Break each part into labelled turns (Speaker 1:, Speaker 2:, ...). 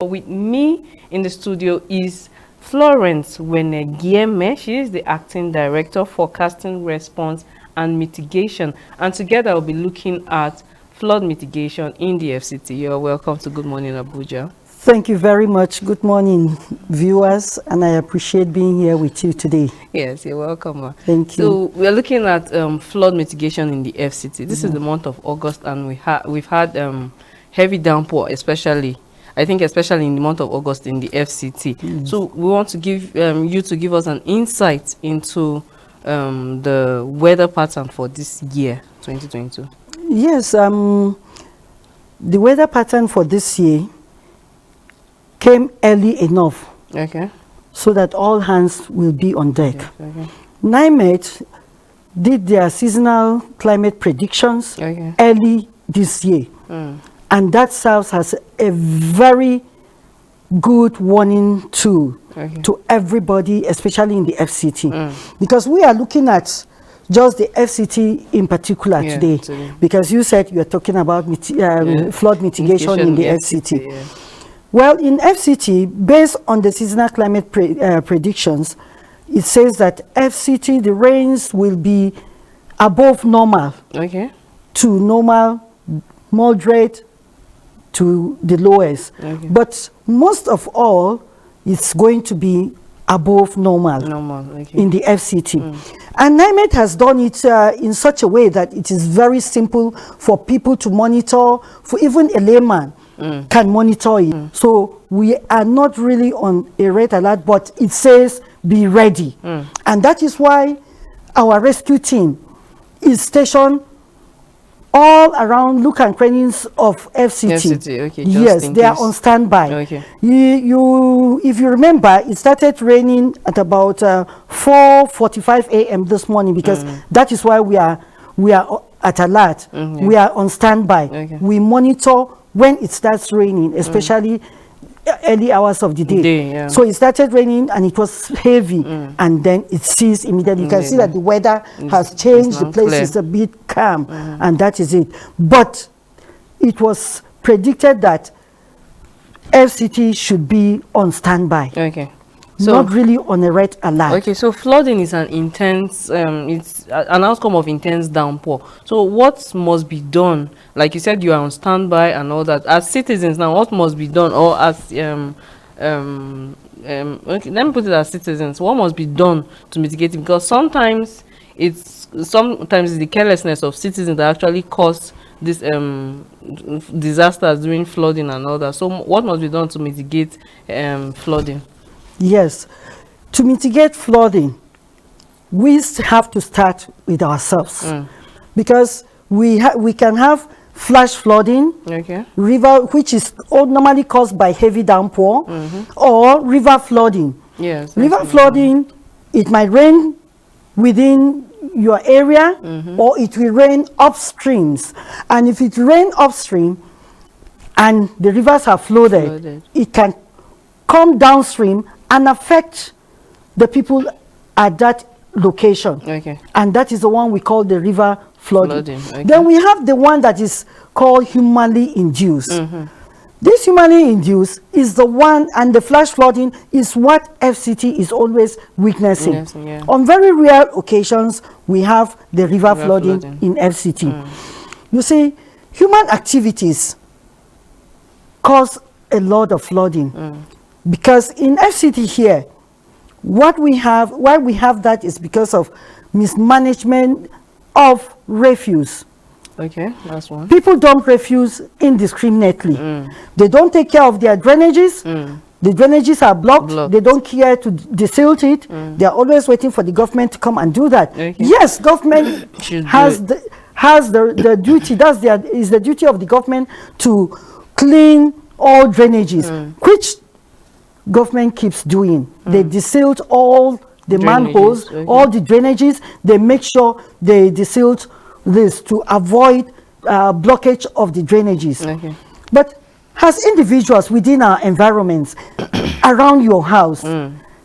Speaker 1: With me in the studio is Florence Wenegieme. She is the Acting Director, Forecasting, Response and Mitigation. And together we'll be looking at flood mitigation in the FCT. You're welcome to Good Morning Abuja.
Speaker 2: Thank you very much. Good morning, viewers, and I appreciate being here with you today.
Speaker 1: Yes, you're welcome.
Speaker 2: Thank you.
Speaker 1: So we're looking at flood mitigation in the FCT. This is the month of August, and we've had heavy downpour, especially in the month of August in the FCT. So we want to give you to give us an insight into the weather pattern for this year, 2022.
Speaker 2: Yes, the weather pattern for this year came early enough,
Speaker 1: okay,
Speaker 2: so that all hands will be on deck.
Speaker 1: Okay.
Speaker 2: NIMET did their seasonal climate predictions early this year, and that serves as a very good warning tool to everybody, especially in the FCT, because we are looking at just the FCT in particular today, because you said you are talking about flood mitigation in the FCT. Well, in FCT, based on the seasonal climate predictions, it says that FCT, the rains will be above normal to normal, moderate to the lowest. But most of all, it's going to be above normal in the FCT. And NIMET has done it in such a way that it is very simple for people to monitor, for even a layman can monitor it. So we are not really on a red alert, but it says be ready. And that is why our rescue team is stationed all around look and crannies of FCT. Yes, they are on standby. If you remember, it started raining at about 4:45 a.m. this morning, because that is why we are at alert. We are on standby. We monitor when it starts raining, especially early hours of the day. So it started raining and it was heavy, and then it ceased immediately. You can see that the weather has changed, the place is a bit calm, and that is it. But it was predicted that FCT should be on standby. So not really on a red alert.
Speaker 1: So flooding is an intense, it's an outcome of intense downpour. So what must be done? Like you said, you are on standby and all that. As citizens now, what must be done? Or as let me put it as citizens, what must be done to mitigate it? Because sometimes it's the carelessness of citizens that actually cause this disasters during flooding and all that. So what must be done to mitigate flooding?
Speaker 2: Yes, to mitigate flooding, we have to start with ourselves, because we can have flash flooding, river, which is normally caused by heavy downpour, or river flooding. River flooding, it might rain within your area, or it will rain upstreams. And if it rains upstream and the rivers are flooded, it can come downstream and affect the people at that location. And that is the one we call the river flooding. Then we have the one that is called humanly induced. This humanly induced is the one, and the flash flooding is what FCT is always witnessing. On very rare occasions, we have the river flooding in FCT. You see, human activities cause a lot of flooding. Because in FCT here, why we have that is because of mismanagement of refuse.
Speaker 1: That's one.
Speaker 2: People dump refuse indiscriminately. They don't take care of their drainages. The drainages are blocked. They don't care to desilt it. They are always waiting for the government to come and do that. Yes, government has the duty. Is the duty of the government to clean all drainages, which government keeps doing. They desilt all the manholes, all the drainages. They make sure they desilt this to avoid blockage of the drainages. But as individuals within our environments, around your house,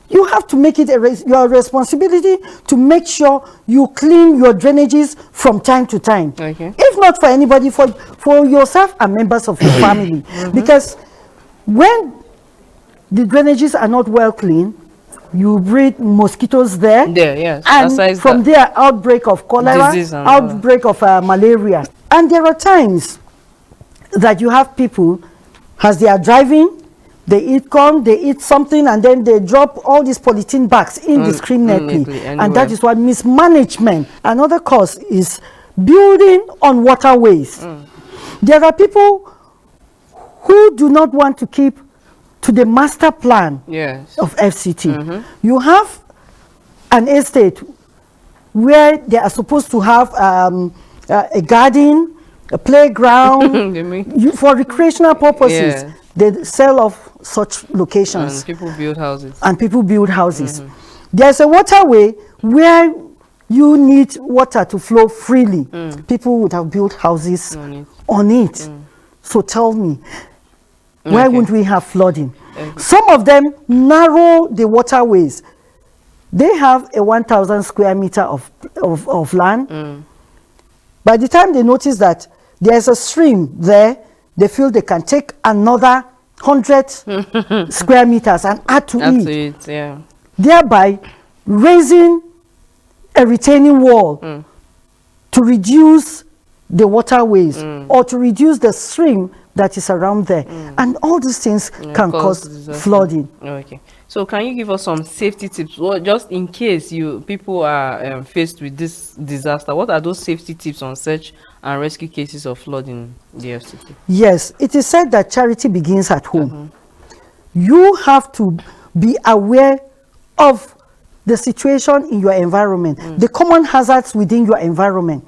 Speaker 2: you have to make it your responsibility to make sure you clean your drainages from time to time. If not for anybody, for yourself and members of your family. Because when the drainages are not well clean, you breed mosquitoes there.
Speaker 1: Yes.
Speaker 2: And from there, outbreak of cholera, outbreak of malaria. And there are times that you have people, as they are driving, they eat corn, they eat something, and then they drop all these polythene bags indiscriminately. And that is what mismanagement. Another cause is building on waterways. There are people who do not want to keep to the master plan of FCT. You have an estate where they are supposed to have a garden, a playground, for recreational purposes. They sell off such locations.
Speaker 1: And people build houses.
Speaker 2: And people build houses. There's a waterway where you need water to flow freely. People would have built houses on it. So tell me, why wouldn't we have flooding? Some of them narrow the waterways. They have a 1,000 square meter of land. By the time they notice that there's a stream there, they feel they can take another 100 square meters and add to it. Thereby raising a retaining wall to reduce the waterways or to reduce the stream that is around there. And all these things can cause flooding.
Speaker 1: Okay. So can you give us some safety tips? Well, just in case people are faced with this disaster, what are those safety tips on search and rescue cases of flood in the FCT? Yes,
Speaker 2: it is said that charity begins at home. You have to be aware of the situation in your environment, the common hazards within your environment.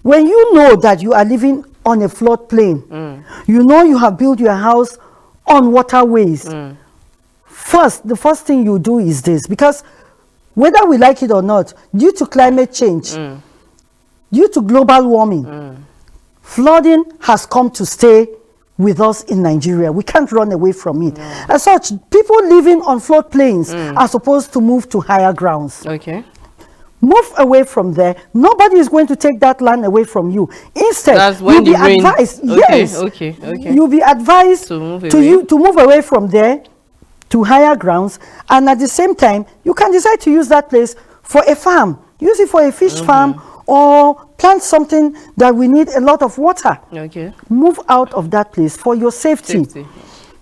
Speaker 2: When you know that you are living on a floodplain, you know you have built your house on waterways. The first thing you do is this, because whether we like it or not, due to climate change, due to global warming, flooding has come to stay with us in Nigeria. We can't run away from it. As such, people living on floodplains are supposed to move to higher grounds. Move away from there. Nobody is going to take that land away from you. Instead, you'll be advised. You'll be advised to move away from there to higher grounds, and at the same time, you can decide to use that place for a farm. Use it for a fish farm, or plant something that we need a lot of water. Move out of that place for your safety.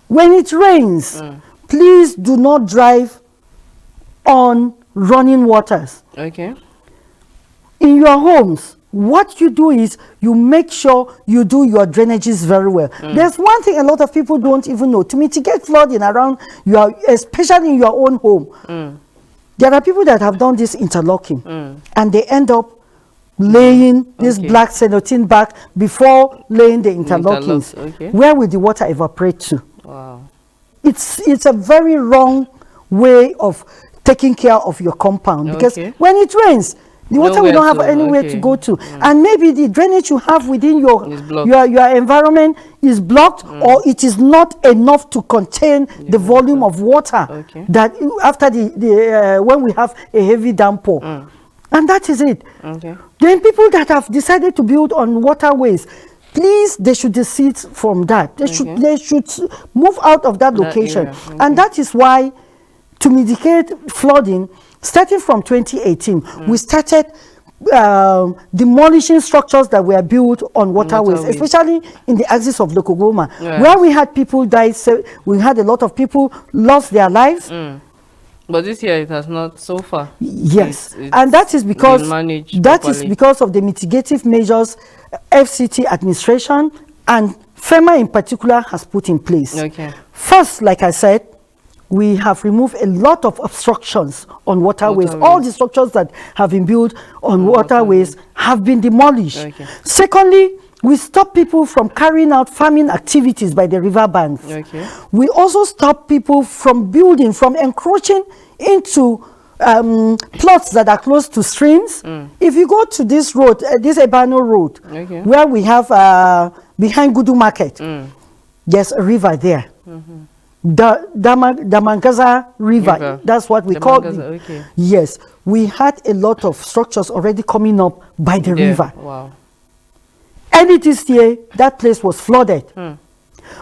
Speaker 2: When it rains, please do not drive on running waters. In your homes, what you do is you make sure you do your drainages very well. There's one thing a lot of people don't even know. To mitigate flooding around especially in your own home, there are people that have done this interlocking, and they end up laying this black cellophane back before laying the interlockings. Where will the water evaporate to? It's a very wrong way of taking care of your compound, because when it rains, the water will not have anywhere to go to, and maybe the drainage you have within your environment is blocked, or it is not enough to contain the volume of water that after when we have a heavy downpour. And that is it. Then people that have decided to build on waterways, please, they should desist from that. They should move out of that location. And that is why, to mitigate flooding, starting from 2018, we started demolishing structures that were built on waterways, especially in the axis of Lokogoma, where we had people die. So we had a lot of people lost their lives.
Speaker 1: But this year it has not so far.
Speaker 2: Yes, and that is because of the mitigative measures FCT administration and FEMA in particular has put in place. First, like I said, we have removed a lot of obstructions on waterways. All the structures that have been built on waterways have been demolished. Secondly, we stop people from carrying out farming activities by the riverbanks. We also stop people from building, from encroaching into plots that are close to streams. If you go to this road, this Ebano road, where we have behind Gudu Market, there's a river there. The Damangaza river, that's what we call it. Yes, we had a lot of structures already coming up by the river. Early this year, that place was flooded.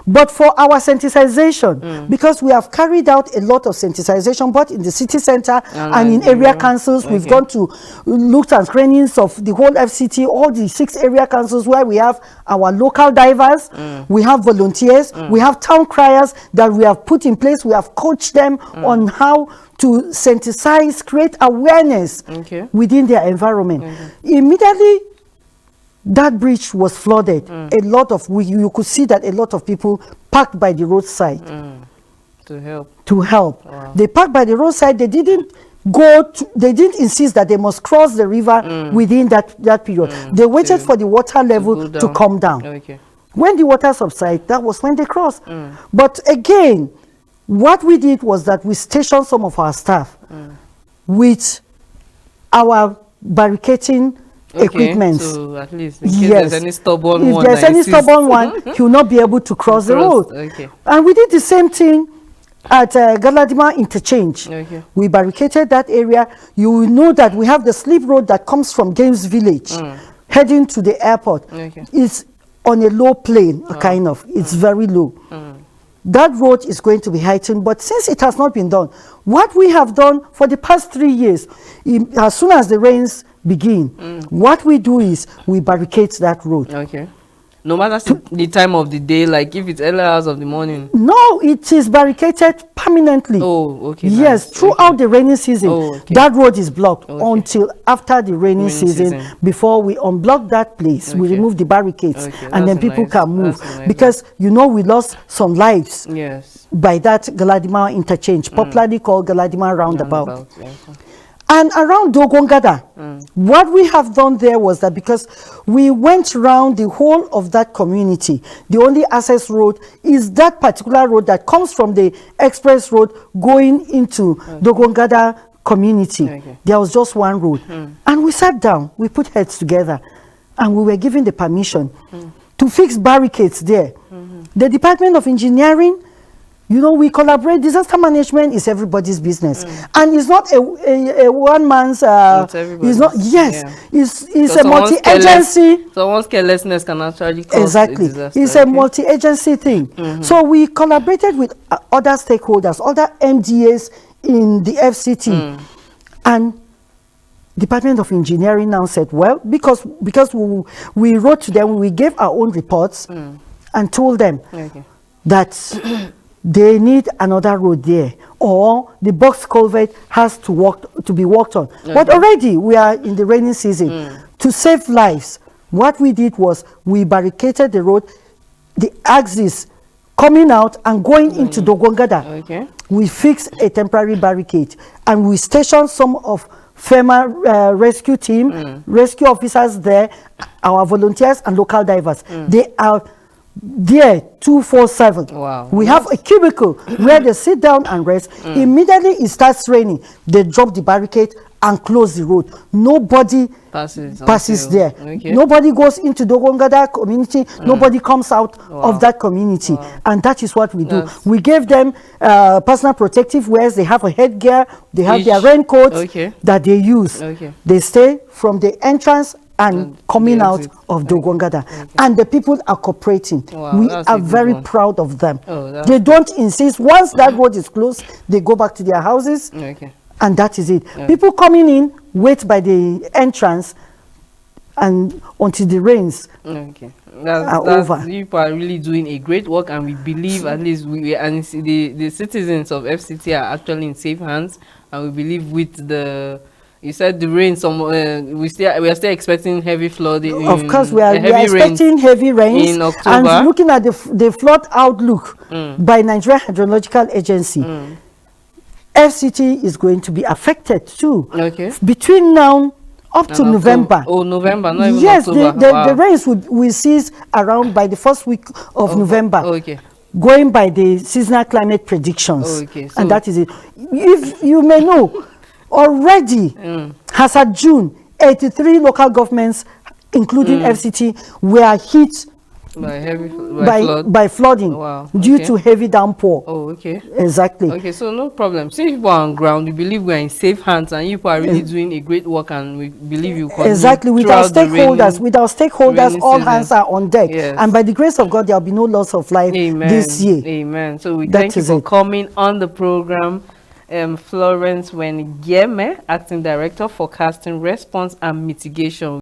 Speaker 2: But for our sensitization, because we have carried out a lot of sensitization, both in the city center and in area councils, we've gone to looks and screenings of the whole FCT, all the 6 area councils where we have our local divers, we have volunteers, we have town criers that we have put in place. We have coached them on how to sensitize, create awareness within their environment. Immediately, that bridge was flooded. A lot of you could see that a lot of people parked by the roadside to help.
Speaker 1: Wow.
Speaker 2: They parked by the roadside. They didn't they didn't insist that they must cross the river within that period. They waited for the water level to come down. When the water subsided, that was when they crossed. But again, what we did was that we stationed some of our staff with our barricading equipment.
Speaker 1: So at least in case there's any stubborn
Speaker 2: if
Speaker 1: one,
Speaker 2: there's any stubborn one, he will not be able to cross the road. And we did the same thing at Galadima interchange. We barricaded that area. You will know that we have the slip road that comes from Games Village heading to the airport. It's on a low plane, kind of. It's very low. That road is going to be heightened, but since it has not been done, what we have done for the past 3 years, as soon as the rains begin, what we do is we barricade that road.
Speaker 1: No matter the time of the day, like if it's early hours of the morning.
Speaker 2: No, it is barricaded permanently. Yes, nice. Throughout the rainy season, that road is blocked until after the rainy season. Before we unblock that place, we remove the barricades, and then people can move. Because you know we lost some lives by that Galadima interchange, popularly called Galadima roundabout. And around Dogongada, what we have done there was that because we went around the whole of that community, the only access road is that particular road that comes from the express road going into Dogongada community. There was just one road. And we sat down, we put heads together, and we were given the permission to fix barricades there. The Department of Engineering, you know, we collaborate. Disaster management is everybody's business, and it's not a one man's. It's not. It's a multi-agency.
Speaker 1: Someone's carelessness can actually cause a disaster.
Speaker 2: It's a multi-agency thing. So we collaborated with other stakeholders, other MDAs in the FCT, and Department of Engineering now said, well, because we wrote to them, we gave our own reports and told them that. They need another road there, or the box culvert has to be worked on. But already we are in the rainy season. To save lives, what we did was we barricaded the road, the axis coming out and going into Dogongada. We fixed a temporary barricade, and we stationed some of FEMA rescue team, rescue officers there, our volunteers and local divers. They are there 24/7.
Speaker 1: Wow.
Speaker 2: We have a cubicle where they sit down and rest. Immediately it starts raining, they drop the barricade and close the road. Nobody passes there. Nobody goes into Dogongada community. Nobody comes out of that community. And that is what we do. We gave them personal protective wears. They have a headgear. They have their raincoats that they use. They stay from the entrance and coming out of Dogongada. And the people are cooperating. We are very proud of them. They don't insist. Once that road is closed, they go back to their houses. And that is it. People coming in, wait by the entrance and until the rains are over.
Speaker 1: People are really doing a great work, and we believe at least the citizens of FCT are actually in safe hands, and we believe with the you said the rain. We are still expecting heavy flooding.
Speaker 2: Of course, we are expecting heavy rains
Speaker 1: in October.
Speaker 2: And looking at the flood outlook by Nigeria Hydrological Agency, FCT is going to be affected too. Between now up to November.
Speaker 1: November, not even
Speaker 2: yes,
Speaker 1: October.
Speaker 2: the rains will cease around by the first week of November. Going by the seasonal climate predictions, and that is it. If you may know. Already, as of June, 83 local governments, including FCT, were hit by flooding.
Speaker 1: Wow.
Speaker 2: Due
Speaker 1: Okay.
Speaker 2: to heavy downpour.
Speaker 1: Oh, okay.
Speaker 2: Exactly.
Speaker 1: Okay, so no problem. Since people are on ground, we believe we are in safe hands, and you are really doing a great work, and we believe you continue
Speaker 2: Exactly. With our
Speaker 1: throughout the
Speaker 2: stakeholders,
Speaker 1: rainy
Speaker 2: all
Speaker 1: season.
Speaker 2: hands are on deck. And
Speaker 1: Yes.
Speaker 2: by the grace of God, there will be no loss of life this
Speaker 1: Amen.
Speaker 2: year.
Speaker 1: Amen. So we
Speaker 2: That
Speaker 1: thank you
Speaker 2: is
Speaker 1: for
Speaker 2: it.
Speaker 1: coming on the program. Florence Wenigieme, Acting Director, Forecasting, Response and Mitigation.